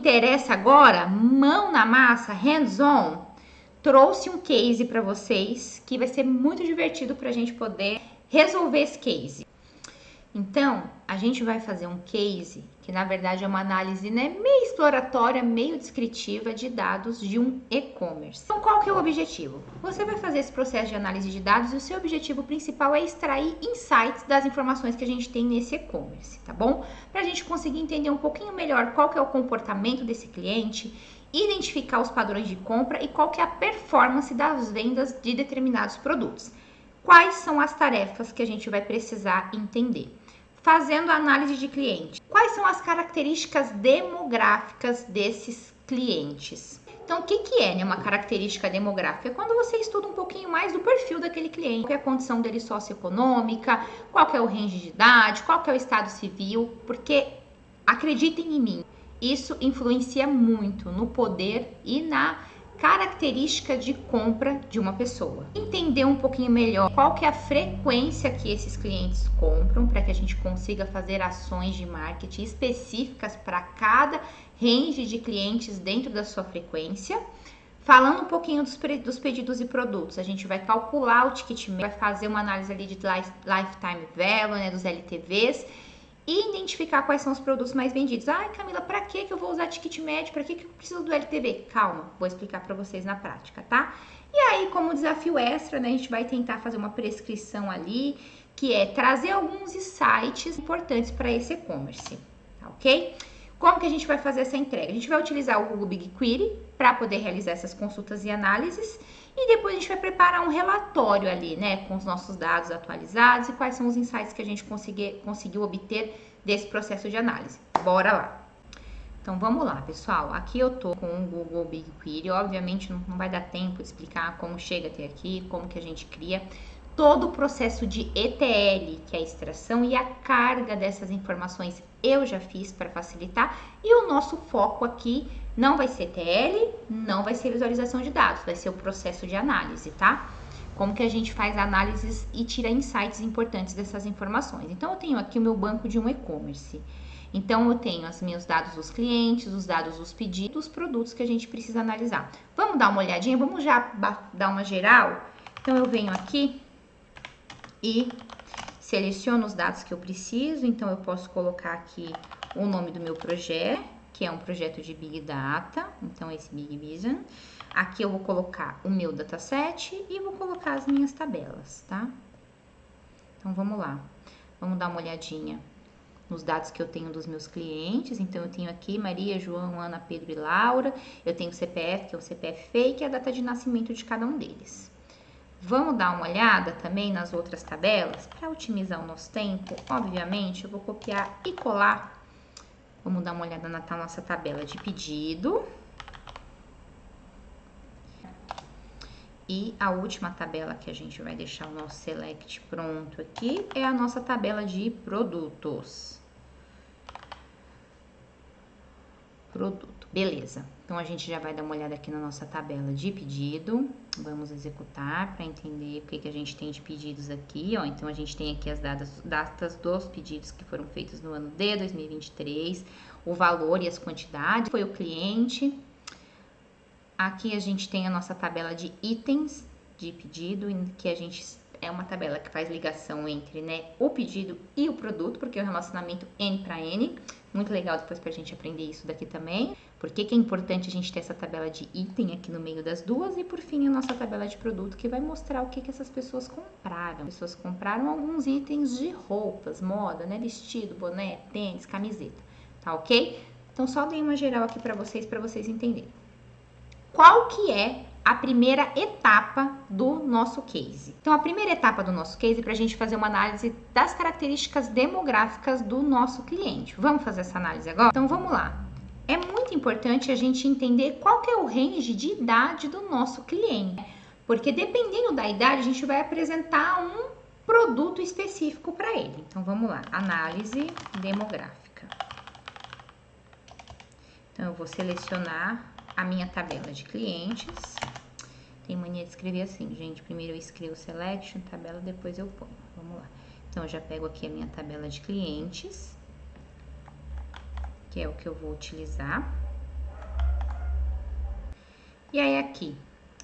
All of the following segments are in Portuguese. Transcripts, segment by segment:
interessa agora, mão na massa, hands-on, trouxe um case para vocês que vai ser muito divertido para a gente poder resolver esse case. Então, a gente vai fazer um case que na verdade é uma análise, né, meio exploratória, meio descritiva de dados de um e-commerce. Então, qual que é o objetivo? Você vai fazer esse processo de análise de dados e o seu objetivo principal é extrair insights das informações que a gente tem nesse e-commerce, tá bom? Para a gente conseguir entender um pouquinho melhor qual que é o comportamento desse cliente, identificar os padrões de compra e qual que é a performance das vendas de determinados produtos. Quais são as tarefas que a gente vai precisar entender? Fazendo a análise de cliente. Quais são as características demográficas desses clientes? Então, o que é, né, uma característica demográfica? É quando você estuda um pouquinho mais do perfil daquele cliente, qual é a condição dele socioeconômica, qual que é o range de idade, qual que é o estado civil, porque, acreditem em mim, isso influencia muito no poder e na característica de compra de uma pessoa. Entender um pouquinho melhor qual que é a frequência que esses clientes compram, para que a gente consiga fazer ações de marketing específicas para cada range de clientes dentro da sua frequência. Falando um pouquinho dos pedidos e produtos, a gente vai calcular o ticket médio, vai fazer uma análise ali de lifetime value, né, dos LTVs, e identificar quais são os produtos mais vendidos. Ai, Camila, para que eu vou usar ticket médio? Para que eu preciso do LTV? Calma, vou explicar para vocês na prática, tá? E aí, como desafio extra, né, a gente vai tentar fazer uma prescrição ali, que é trazer alguns insights importantes para esse e-commerce, tá ok? Como que a gente vai fazer essa entrega? A gente vai utilizar o Google BigQuery para poder realizar essas consultas e análises. E depois a gente vai preparar um relatório ali, né, com os nossos dados atualizados e quais são os insights que a gente conseguiu obter desse processo de análise. Bora lá! Então, vamos lá, pessoal. Aqui eu tô com o Google BigQuery. Obviamente, não vai dar tempo de explicar como chega até aqui, como que a gente cria todo o processo de ETL, que é a extração e a carga dessas informações, eu já fiz para facilitar. E o nosso foco aqui não vai ser ETL, não vai ser visualização de dados, vai ser o processo de análise, tá? Como que a gente faz análises e tira insights importantes dessas informações. Então, eu tenho aqui o meu banco de um e-commerce. Então, eu tenho os meus dados dos clientes, os dados dos pedidos, dos produtos que a gente precisa analisar. Vamos dar uma olhadinha? Vamos já dar uma geral? Então, eu venho aqui e seleciono os dados que eu preciso. Então, eu posso colocar aqui o nome do meu projeto, que é um projeto de Big Data. Então, esse Big Vision. Aqui eu vou colocar o meu dataset e vou colocar as minhas tabelas, tá? Então, vamos lá. Vamos dar uma olhadinha nos dados que eu tenho dos meus clientes. Então, eu tenho aqui Maria, João, Ana, Pedro e Laura. Eu tenho o CPF, que é o CPF fake, e a data de nascimento de cada um deles. Vamos dar uma olhada também nas outras tabelas? Para otimizar o nosso tempo, obviamente, eu vou copiar e colar. Vamos dar uma olhada na nossa tabela de pedido. E a última tabela que a gente vai deixar o nosso select pronto aqui é a nossa tabela de produtos. Beleza. Então, a gente já vai dar uma olhada aqui na nossa tabela de pedido. Vamos executar para entender o que a gente tem de pedidos aqui, ó. Então, a gente tem aqui as datas dos pedidos que foram feitos no ano de 2023, o valor e as quantidades, foi o cliente. Aqui a gente tem a nossa tabela de itens de pedido, que a gente é uma tabela que faz ligação entre, né, o pedido e o produto, porque é um relacionamento N para N. Muito legal depois pra gente aprender isso daqui também. Por que é importante a gente ter essa tabela de item aqui no meio das duas? E por fim, a nossa tabela de produto, que vai mostrar o que essas pessoas compraram. As pessoas compraram alguns itens de roupas, moda, né? Vestido, boné, tênis, camiseta. Tá ok? Então, só dei uma geral aqui pra vocês entenderem. Qual que é a primeira etapa do nosso case? Então, a primeira etapa do nosso case é para a gente fazer uma análise das características demográficas do nosso cliente. Vamos fazer essa análise agora? Então, vamos lá. É muito importante a gente entender qual que é o range de idade do nosso cliente, porque dependendo da idade, a gente vai apresentar um produto específico para ele. Então, vamos lá. Análise demográfica. Então, eu vou selecionar a minha tabela de clientes. Tem mania de escrever assim, gente. Primeiro eu escrevo selection, tabela, depois eu ponho. Vamos lá. Então, eu já pego aqui a minha tabela de clientes, que é o que eu vou utilizar. E aí aqui,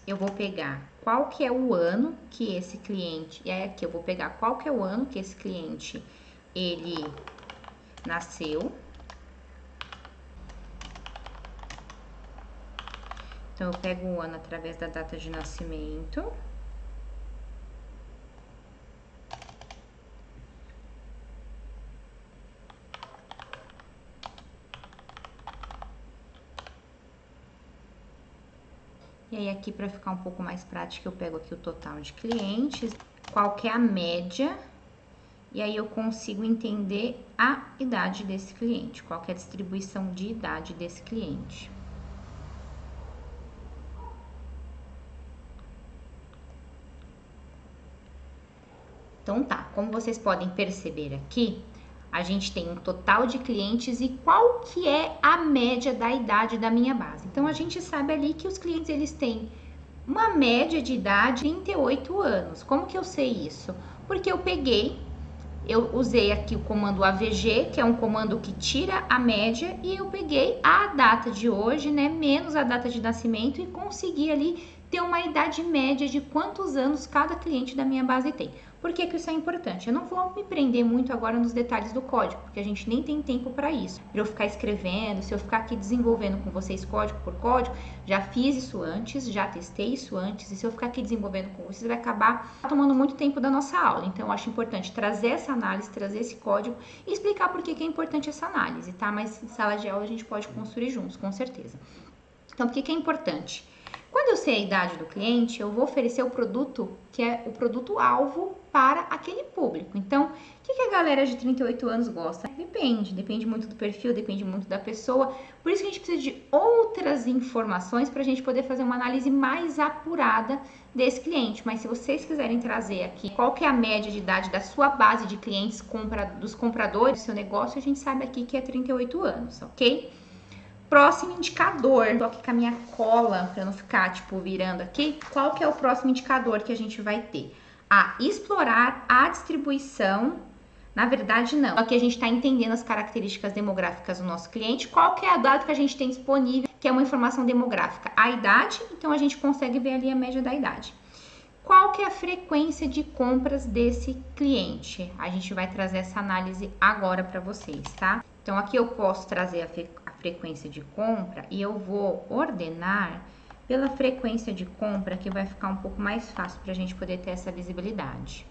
eu vou pegar qual que é o ano que esse cliente... E aí aqui, eu vou pegar qual que é o ano que esse cliente, ele nasceu. Então, eu pego o ano através da data de nascimento. E aí, aqui, para ficar um pouco mais prático, eu pego aqui o total de clientes, qual que é a média, e aí eu consigo entender a idade desse cliente, qual que é a distribuição de idade desse cliente. Então tá, como vocês podem perceber aqui, a gente tem um total de clientes e qual que é a média da idade da minha base. Então, a gente sabe ali que os clientes, eles têm uma média de idade de 38 anos. Como que eu sei isso? Porque eu usei aqui o comando AVG, que é um comando que tira a média, e eu peguei a data de hoje, né, menos a data de nascimento, e consegui ali ter uma idade média de quantos anos cada cliente da minha base tem. Por que que isso é importante? Eu não vou me prender muito agora nos detalhes do código, porque a gente nem tem tempo para isso. Para eu ficar escrevendo, se eu ficar aqui desenvolvendo com vocês código por código, já fiz isso antes, já testei isso antes, e se eu ficar aqui desenvolvendo com vocês, vai acabar tomando muito tempo da nossa aula. Então, eu acho importante trazer essa análise, trazer esse código e explicar por que que é importante essa análise, tá? Mas em sala de aula a gente pode construir juntos, com certeza. Então, por que que é importante? Quando eu sei a idade do cliente, eu vou oferecer o produto que é o produto-alvo para aquele público. Então, o que a galera de 38 anos gosta? Depende muito do perfil, depende muito da pessoa. Por isso que a gente precisa de outras informações para a gente poder fazer uma análise mais apurada desse cliente. Mas se vocês quiserem trazer aqui qual que é a média de idade da sua base de clientes, dos compradores do seu negócio, a gente sabe aqui que é 38 anos, ok? Próximo indicador, tô aqui com a minha cola para não ficar tipo virando aqui. Qual que é o próximo indicador que a gente vai ter? Explorar a distribuição. Na verdade, não. Aqui a gente está entendendo as características demográficas do nosso cliente. Qual que é a data que a gente tem disponível, que é uma informação demográfica? A idade, então a gente consegue ver ali a média da idade. Qual que é a frequência de compras desse cliente? A gente vai trazer essa análise agora para vocês, tá? Então, aqui eu posso trazer a frequência de compra e eu vou ordenar pela frequência de compra, que vai ficar um pouco mais fácil para a gente poder ter essa visibilidade.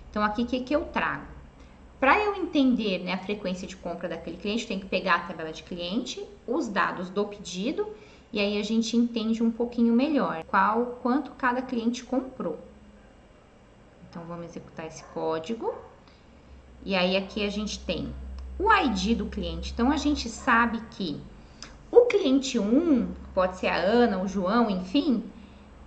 Então, aqui, o que eu trago? Para eu entender, né, a frequência de compra daquele cliente, eu tenho que pegar a tabela de cliente, os dados do pedido, e aí a gente entende um pouquinho melhor quanto cada cliente comprou. Então, vamos executar esse código. E aí, aqui a gente tem o ID do cliente. Então, a gente sabe que o cliente 1, pode ser a Ana, o João, enfim,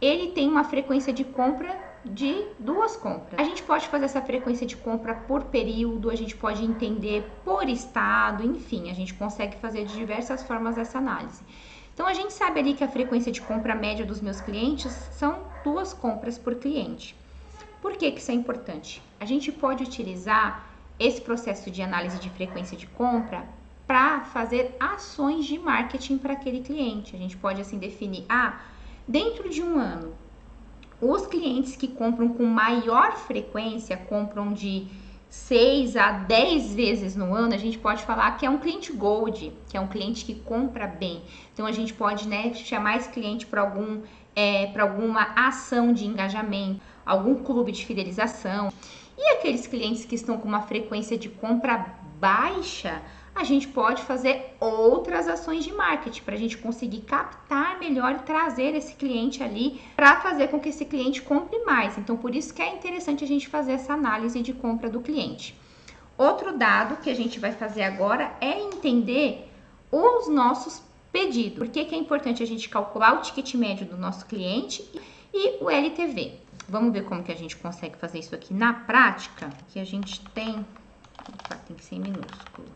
ele tem uma frequência de compra de 2 compras. A gente pode fazer essa frequência de compra por período, a gente pode entender por estado, enfim, a gente consegue fazer de diversas formas essa análise. Então, a gente sabe ali que a frequência de compra média dos meus clientes são 2 compras por cliente. Por que que isso é importante? A gente pode utilizar esse processo de análise de frequência de compra para fazer ações de marketing para aquele cliente. A gente pode assim definir, dentro de um ano, os clientes que compram com maior frequência, compram de 6 a 10 vezes no ano, a gente pode falar que é um cliente gold, que é um cliente que compra bem. Então, a gente pode, né, chamar esse cliente para alguma ação de engajamento, algum clube de fidelização. E aqueles clientes que estão com uma frequência de compra baixa, a gente pode fazer outras ações de marketing para a gente conseguir captar melhor e trazer esse cliente ali para fazer com que esse cliente compre mais. Então, por isso que é interessante a gente fazer essa análise de compra do cliente. Outro dado que a gente vai fazer agora é entender os nossos pedidos. Por que que é importante a gente calcular o ticket médio do nosso cliente e o LTV? Vamos ver como que a gente consegue fazer isso aqui na prática. Aqui a gente tem... Opa, tem que ser em minúsculo.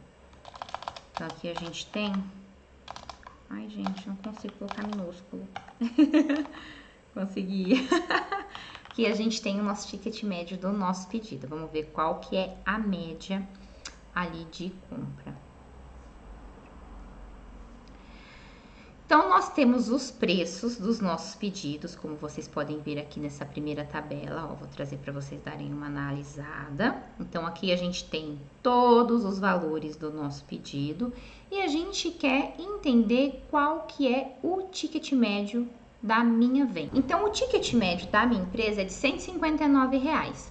Então, aqui a gente tem... Ai, gente, não consigo colocar minúsculo. Consegui. Aqui a gente tem o nosso ticket médio do nosso pedido. Vamos ver qual que é a média ali de compra. Então, nós temos os preços dos nossos pedidos, como vocês podem ver aqui nessa primeira tabela, ó, vou trazer para vocês darem uma analisada. Então, aqui a gente tem todos os valores do nosso pedido e a gente quer entender qual que é o ticket médio da minha venda. Então, o ticket médio da minha empresa é de R$ 159.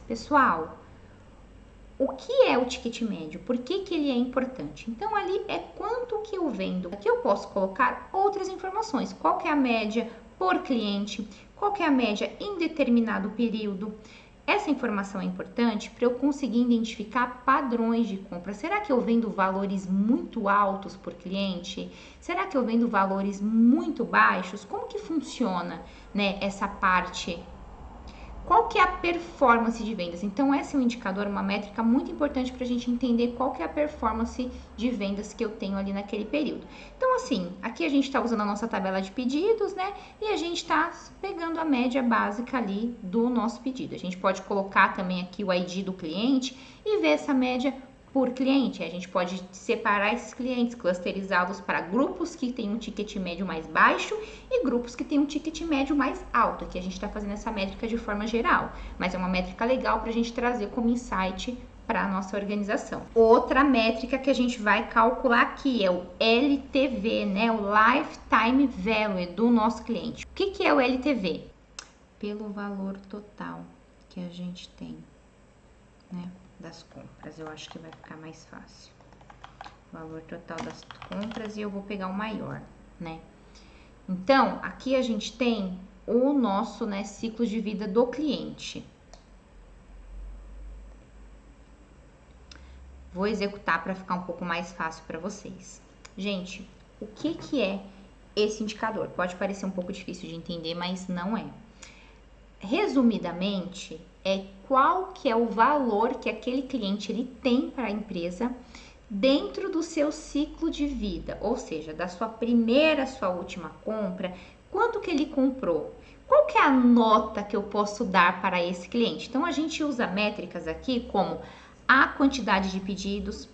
Pessoal, o que é o ticket médio? Por que que ele é importante? Então, ali é quanto que eu vendo. Aqui eu posso colocar outras informações. Qual que é a média por cliente? Qual que é a média em determinado período? Essa informação é importante para eu conseguir identificar padrões de compra. Será que eu vendo valores muito altos por cliente? Será que eu vendo valores muito baixos? Como que funciona, né, essa parte? Qual que é a performance de vendas? Então, esse é um indicador, uma métrica muito importante para a gente entender qual que é a performance de vendas que eu tenho ali naquele período. Então, assim, aqui a gente está usando a nossa tabela de pedidos, né? E a gente está pegando a média básica ali do nosso pedido. A gente pode colocar também aqui o ID do cliente e ver essa média por cliente. A gente pode separar esses clientes, clusterizá-los para grupos que têm um ticket médio mais baixo e grupos que têm um ticket médio mais alto. Aqui a gente está fazendo essa métrica de forma geral, mas é uma métrica legal para a gente trazer como insight para a nossa organização. Outra métrica que a gente vai calcular aqui é o LTV, né? O Lifetime Value do nosso cliente. O que é o LTV? Pelo valor total que a gente tem, né, das compras. Eu acho que vai ficar mais fácil. Valor total das compras e eu vou pegar o maior, né? Então, aqui a gente tem o nosso, né, ciclo de vida do cliente. Vou executar para ficar um pouco mais fácil para vocês. Gente, o que que é esse indicador? Pode parecer um pouco difícil de entender, mas não é. Resumidamente, é qual que é o valor que aquele cliente ele tem para a empresa dentro do seu ciclo de vida, ou seja, da sua primeira, sua última compra, quanto que ele comprou, qual que é a nota que eu posso dar para esse cliente. Então, a gente usa métricas aqui como a quantidade de pedidos,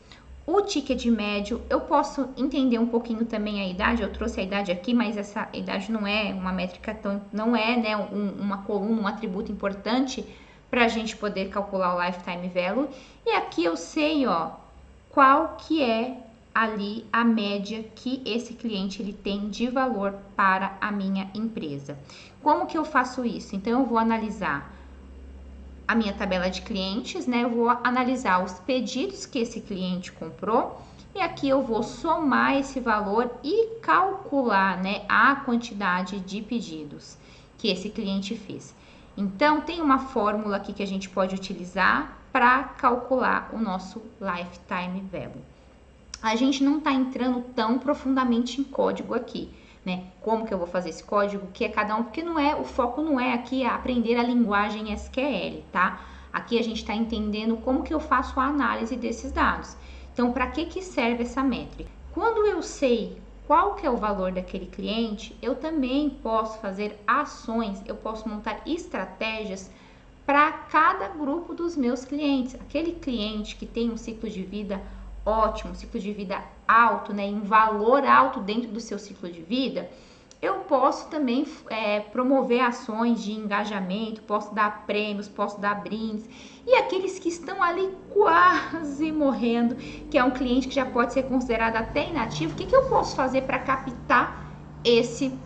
o ticket médio. Eu posso entender um pouquinho também a idade, eu trouxe a idade aqui, mas essa idade não é uma métrica tão, não é, né, uma coluna, um atributo importante para a gente poder calcular o lifetime value. E aqui eu sei, ó, qual que é ali a média que esse cliente ele tem de valor para a minha empresa. Como que eu faço isso? Então, eu vou analisar a minha tabela de clientes, né? Eu vou analisar os pedidos que esse cliente comprou e aqui eu vou somar esse valor e calcular, né, a quantidade de pedidos que esse cliente fez. Então, tem uma fórmula aqui que a gente pode utilizar para calcular o nosso lifetime value. A gente não está entrando tão profundamente em código aqui, né? Como que eu vou fazer esse código, o que é cada um, porque não é, o foco não é aqui aprender a linguagem SQL, tá? Aqui a gente está entendendo como que eu faço a análise desses dados. Então, para que serve essa métrica? Quando eu sei qual que é o valor daquele cliente, eu também posso fazer ações, eu posso montar estratégias para cada grupo dos meus clientes. Aquele cliente que tem um ciclo de vida ótimo, ciclo de vida alto, né, em valor alto dentro do seu ciclo de vida, eu posso também promover ações de engajamento, posso dar prêmios, posso dar brindes. E aqueles que estão ali quase morrendo, que é um cliente que já pode ser considerado até inativo, o que eu posso fazer para captar esse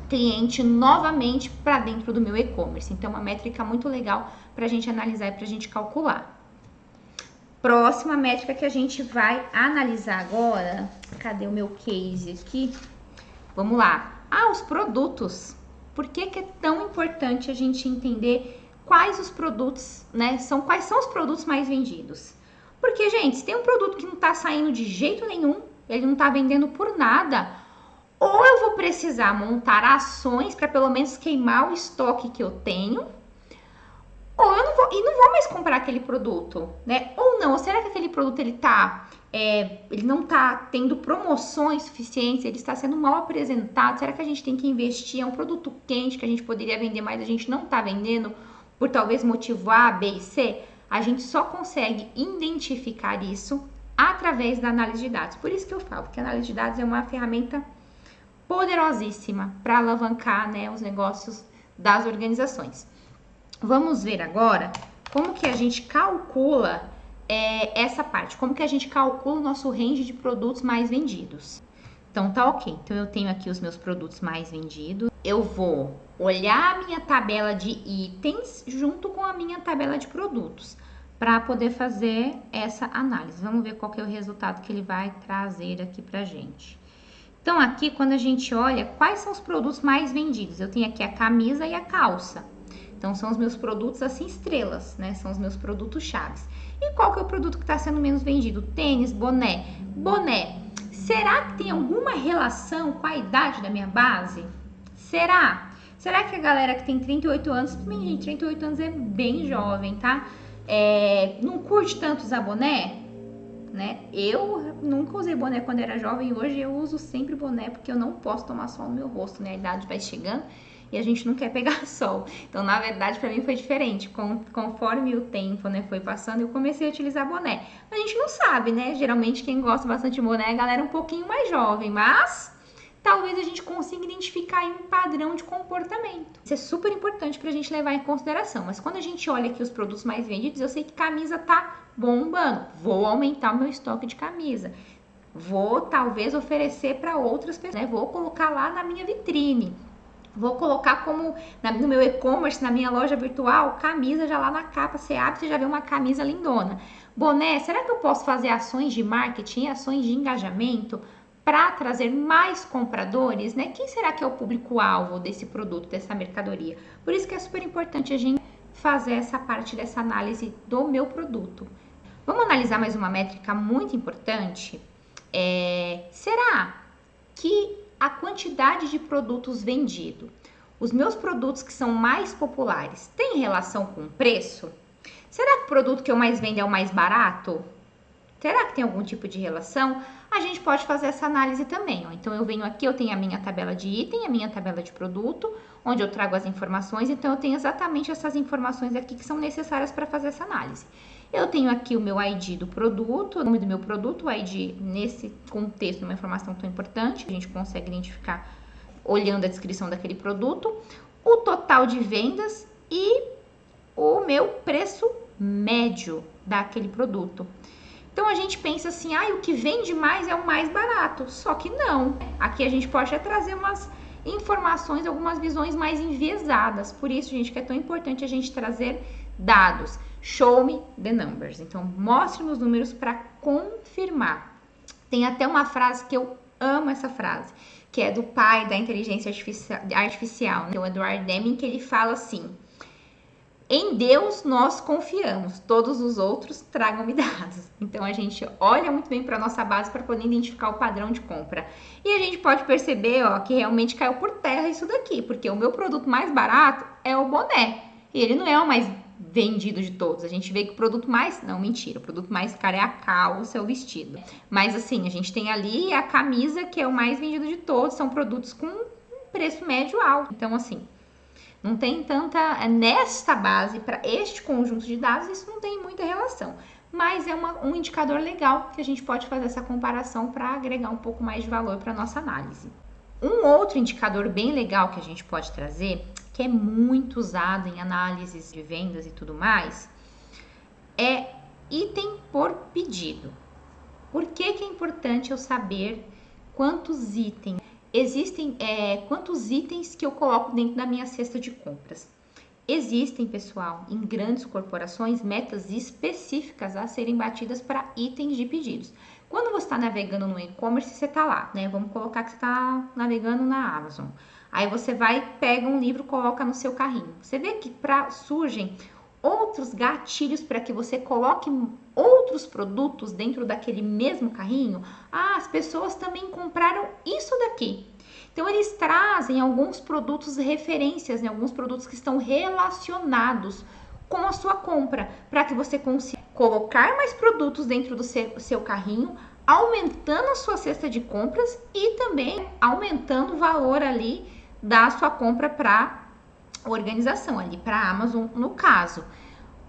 cliente novamente para dentro do meu e-commerce? Então, é uma métrica muito legal para a gente analisar e para a gente calcular. Próxima métrica que a gente vai analisar agora, cadê o meu case aqui? Vamos lá. Os produtos. Por que é tão importante a gente entender quais os produtos, né? Quais são os produtos mais vendidos? Porque, gente, se tem um produto que não tá saindo de jeito nenhum, ele não tá vendendo por nada, ou eu vou precisar montar ações para pelo menos queimar o estoque que eu tenho, ou eu não vou mais comprar aquele produto, né? Ou não, ou será que aquele produto ele não tá tendo promoções suficientes, ele está sendo mal apresentado? Será que a gente tem que investir? É um produto quente que a gente poderia vender, mas a gente não tá vendendo por talvez motivo A, B e C? A gente só consegue identificar isso através da análise de dados. Por isso que eu falo que a análise de dados é uma ferramenta poderosíssima para alavancar, né, os negócios das organizações. Vamos ver agora como que a gente calcula essa parte, como que a gente calcula o nosso range de produtos mais vendidos. Então tá ok, então eu tenho aqui os meus produtos mais vendidos, eu vou olhar a minha tabela de itens junto com a minha tabela de produtos para poder fazer essa análise. Vamos ver qual que é o resultado que ele vai trazer aqui pra gente. Então aqui quando a gente olha quais são os produtos mais vendidos, eu tenho aqui a camisa e a calça. Então são os meus produtos assim estrelas, né? São os meus produtos chaves. E qual que é o produto que está sendo menos vendido? Tênis, boné. Boné. Será que tem alguma relação com a idade da minha base? Será? Será que a galera que tem 38 anos, também, gente, 38 anos é bem jovem, tá? Não curte tanto usar boné? Né? Eu nunca usei boné quando era jovem, hoje eu uso sempre boné porque eu não posso tomar sol no meu rosto, né? A idade vai chegando e a gente não quer pegar sol. Então, na verdade, para mim foi diferente. Conforme o tempo, né, foi passando, eu comecei a utilizar boné. A gente não sabe, né? Geralmente quem gosta bastante de boné é a galera um pouquinho mais jovem, mas talvez a gente consiga identificar aí um padrão de comportamento. Isso é super importante pra gente levar em consideração. Mas quando a gente olha aqui os produtos mais vendidos, eu sei que camisa tá bombando. Vou aumentar o meu estoque de camisa. Vou talvez oferecer para outras pessoas, né? Vou colocar lá na minha vitrine. Vou colocar como no meu e-commerce, na minha loja virtual, camisa já lá na capa, você abre, você já vê uma camisa lindona. Boné, será que eu posso fazer ações de marketing, ações de engajamento para trazer mais compradores, né? Quem será que é o público-alvo desse produto, dessa mercadoria? Por isso que é super importante a gente fazer essa parte dessa análise do meu produto. Vamos analisar mais uma métrica muito importante? Será que a quantidade de produtos vendidos, os meus produtos que são mais populares, tem relação com o preço? Será que o produto que eu mais vendo é o mais barato? Será que tem algum tipo de relação? A gente pode fazer essa análise também, ó. Então eu venho aqui, eu tenho a minha tabela de item, a minha tabela de produto, onde eu trago as informações, então eu tenho exatamente essas informações aqui que são necessárias para fazer essa análise. Eu tenho aqui o meu ID do produto, o nome do meu produto, o ID nesse contexto, uma informação tão importante, a gente consegue identificar olhando a descrição daquele produto, o total de vendas e o meu preço médio daquele produto. Então a gente pensa assim, o que vende mais é o mais barato, só que não. Aqui a gente pode até trazer umas informações, algumas visões mais enviesadas, por isso, gente, que é tão importante a gente trazer dados. Show me the numbers. Então, mostre-me os números para confirmar. Tem até uma frase que eu amo essa frase, que é do pai da inteligência artificial, né? O Edward Deming, que ele fala assim: em Deus nós confiamos, todos os outros tragam-me dados. Então, a gente olha muito bem para a nossa base para poder identificar o padrão de compra. E a gente pode perceber, ó, que realmente caiu por terra isso daqui, porque o meu produto mais barato é o boné. E ele não é o mais vendido de todos. A gente vê que o produto mais... Não, mentira. O produto mais caro é a calça, é o vestido. Mas assim, a gente tem ali a camisa, que é o mais vendido de todos. São produtos com um preço médio alto. Então, assim, não tem tanta... Nesta base, para este conjunto de dados, isso não tem muita relação. Mas é um indicador legal que a gente pode fazer essa comparação para agregar um pouco mais de valor para a nossa análise. Um outro indicador bem legal que a gente pode trazer, que é muito usado em análises de vendas e tudo mais, é item por pedido. Por que que é importante eu saber quantos itens existem, quantos itens que eu coloco dentro da minha cesta de compras? Existem, pessoal, em grandes corporações, metas específicas a serem batidas para itens de pedidos. Quando você está navegando no e-commerce, você está lá, né? Vamos colocar que você está navegando na Amazon. Aí você vai, pega um livro, coloca no seu carrinho. Você vê que surgem outros gatilhos para que você coloque outros produtos dentro daquele mesmo carrinho. As pessoas também compraram isso daqui. Então, eles trazem alguns produtos referências, né? Alguns produtos que estão relacionados com a sua compra, para que você consiga colocar mais produtos dentro do seu carrinho, aumentando a sua cesta de compras e também aumentando o valor ali da sua compra para a organização, ali para a Amazon no caso.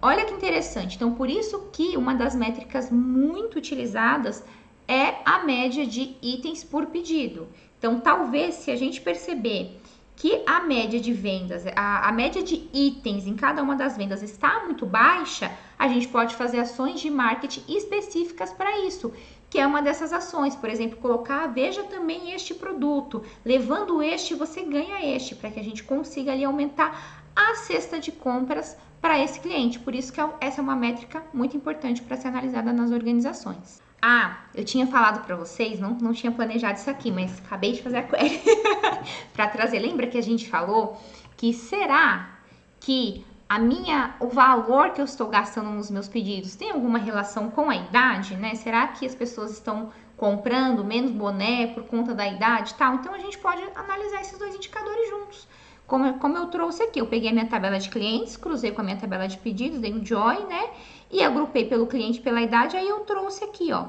Olha que interessante. Então, por isso que uma das métricas muito utilizadas é a média de itens por pedido. Então, talvez se a gente perceber que a média de vendas, a média de itens em cada uma das vendas está muito baixa, a gente pode fazer ações de marketing específicas para isso, que é uma dessas ações. Por exemplo, colocar, veja também este produto, levando este, você ganha este, para que a gente consiga ali aumentar a cesta de compras para esse cliente. Por isso que essa é uma métrica muito importante para ser analisada nas organizações. Ah, eu tinha falado para vocês, não tinha planejado isso aqui, mas acabei de fazer a query para trazer. Lembra que a gente falou que será que o valor que eu estou gastando nos meus pedidos tem alguma relação com a idade, né? Será que as pessoas estão comprando menos boné por conta da idade e tal? Então a gente pode analisar esses dois indicadores juntos. Como eu trouxe aqui, eu peguei a minha tabela de clientes, cruzei com a minha tabela de pedidos, dei um join, né? E agrupei pelo cliente e pela idade, aí eu trouxe aqui, ó,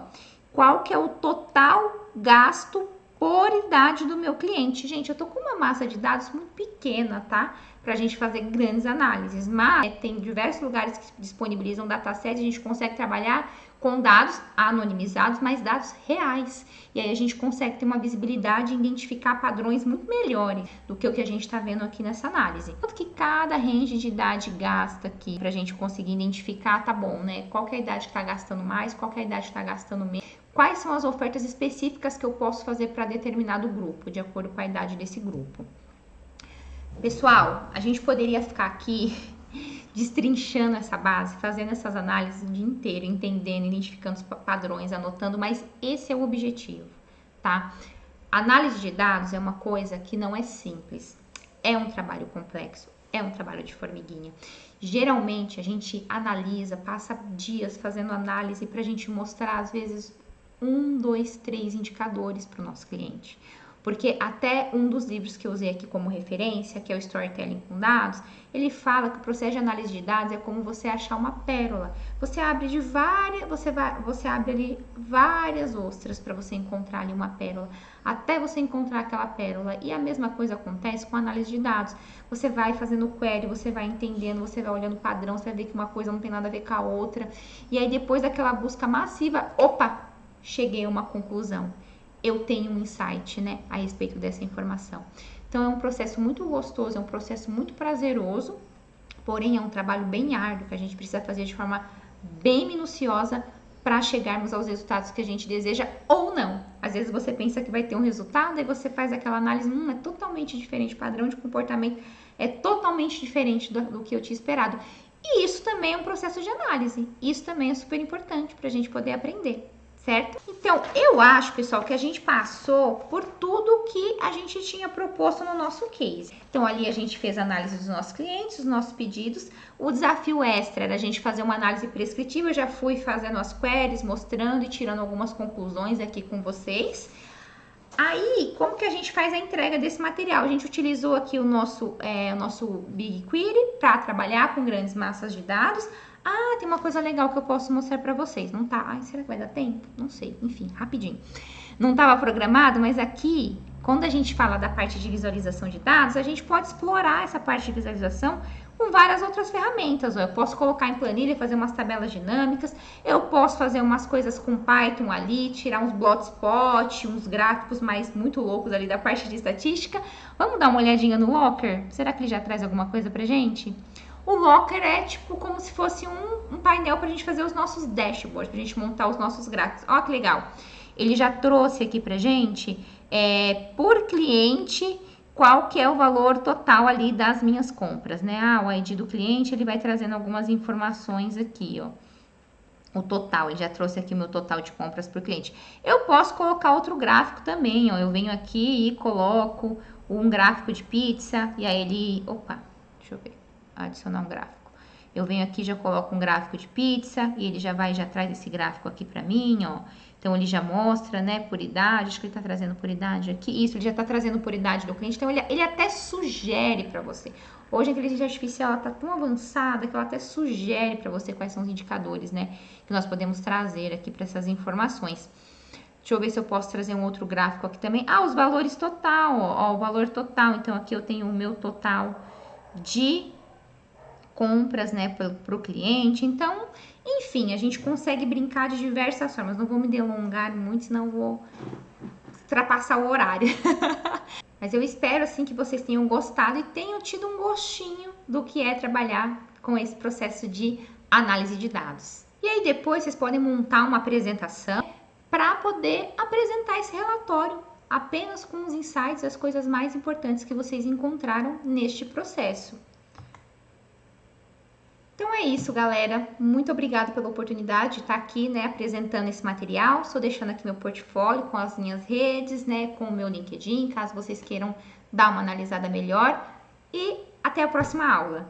qual que é o total gasto por idade do meu cliente. Gente, eu tô com uma massa de dados muito pequena, tá? Pra gente fazer grandes análises, mas tem diversos lugares que disponibilizam datasets, a gente consegue trabalhar com dados anonimizados, mas dados reais. E aí a gente consegue ter uma visibilidade e identificar padrões muito melhores do que o que a gente está vendo aqui nessa análise. Quanto que cada range de idade gasta aqui para a gente conseguir identificar, tá bom, né? Qual que é a idade que está gastando mais, qual que é a idade que está gastando menos. Quais são as ofertas específicas que eu posso fazer para determinado grupo, de acordo com a idade desse grupo. Pessoal, a gente poderia ficar aqui destrinchando essa base, fazendo essas análises o dia inteiro, entendendo, identificando os padrões, anotando, mas esse é o objetivo, tá? Análise de dados é uma coisa que não é simples, é um trabalho complexo, é um trabalho de formiguinha. Geralmente a gente analisa, passa dias fazendo análise para a gente mostrar, às vezes, 1, 2, 3 indicadores para o nosso cliente. Porque até um dos livros que eu usei aqui como referência, que é o Storytelling com Dados, ele fala que o processo de análise de dados é como você achar uma pérola. Você abre você abre ali várias ostras para você encontrar ali uma pérola, até você encontrar aquela pérola. E a mesma coisa acontece com a análise de dados. Você vai fazendo query, você vai entendendo, você vai olhando o padrão, você vai ver que uma coisa não tem nada a ver com a outra. E aí depois daquela busca massiva, opa, cheguei a uma conclusão. Eu tenho um insight, né, a respeito dessa informação. Então, é um processo muito gostoso, é um processo muito prazeroso, porém é um trabalho bem árduo que a gente precisa fazer de forma bem minuciosa para chegarmos aos resultados que a gente deseja ou não. Às vezes você pensa que vai ter um resultado e você faz aquela análise, é totalmente diferente, o padrão de comportamento é totalmente diferente do que eu tinha esperado. E isso também é um processo de análise, isso também é super importante para a gente poder aprender. Certo? Então, eu acho, pessoal, que a gente passou por tudo que a gente tinha proposto no nosso case. Então, ali a gente fez a análise dos nossos clientes, dos nossos pedidos. O desafio extra era a gente fazer uma análise prescritiva. Eu já fui fazendo as queries, mostrando e tirando algumas conclusões aqui com vocês. Aí, como que a gente faz a entrega desse material? A gente utilizou aqui o nosso BigQuery para trabalhar com grandes massas de dados. Ah, tem uma coisa legal que eu posso mostrar pra vocês. Não tá? Ai, será que vai dar tempo? Não sei. Enfim, rapidinho. Não estava programado, mas aqui, quando a gente fala da parte de visualização de dados, a gente pode explorar essa parte de visualização com várias outras ferramentas. Eu posso colocar em planilha, fazer umas tabelas dinâmicas. Eu posso fazer umas coisas com Python ali, tirar uns blotspot, uns gráficos mais muito loucos ali da parte de estatística. Vamos dar uma olhadinha no Locker? Será que ele já traz alguma coisa pra gente? O Locker é tipo como se fosse um painel para a gente fazer os nossos dashboards, para a gente montar os nossos gráficos. Ó, que legal! Ele já trouxe aqui para gente, por cliente, qual que é o valor total ali das minhas compras, né? Ah, o ID do cliente, ele vai trazendo algumas informações aqui, ó. O total, ele já trouxe aqui o meu total de compras por cliente. Eu posso colocar outro gráfico também, ó. Eu venho aqui e coloco um gráfico de pizza, e aí ele... Opa, deixa eu ver. Adicionar um gráfico. Eu venho aqui, já coloco um gráfico de pizza e ele já traz esse gráfico aqui para mim, ó. Então, ele já mostra, né, por idade, acho que ele tá trazendo por idade aqui. Isso, ele já tá trazendo por idade do cliente. Então, ele até sugere para você. Hoje, a inteligência artificial, ela tá tão avançada que ela até sugere para você quais são os indicadores, né, que nós podemos trazer aqui para essas informações. Deixa eu ver se eu posso trazer um outro gráfico aqui também. Ah, os valores total, ó, o valor total. Então, aqui eu tenho o meu total de compras, né, para o cliente. Então, enfim, a gente consegue brincar de diversas formas. Não vou me delongar muito, senão vou ultrapassar o horário. Mas eu espero assim que vocês tenham gostado e tenham tido um gostinho do que é trabalhar com esse processo de análise de dados. E aí depois vocês podem montar uma apresentação para poder apresentar esse relatório apenas com os insights, as coisas mais importantes que vocês encontraram neste processo. Então é isso, galera. Muito obrigada pela oportunidade de estar aqui, né, apresentando esse material. Estou deixando aqui meu portfólio com as minhas redes, né, com o meu LinkedIn, caso vocês queiram dar uma analisada melhor. E até a próxima aula.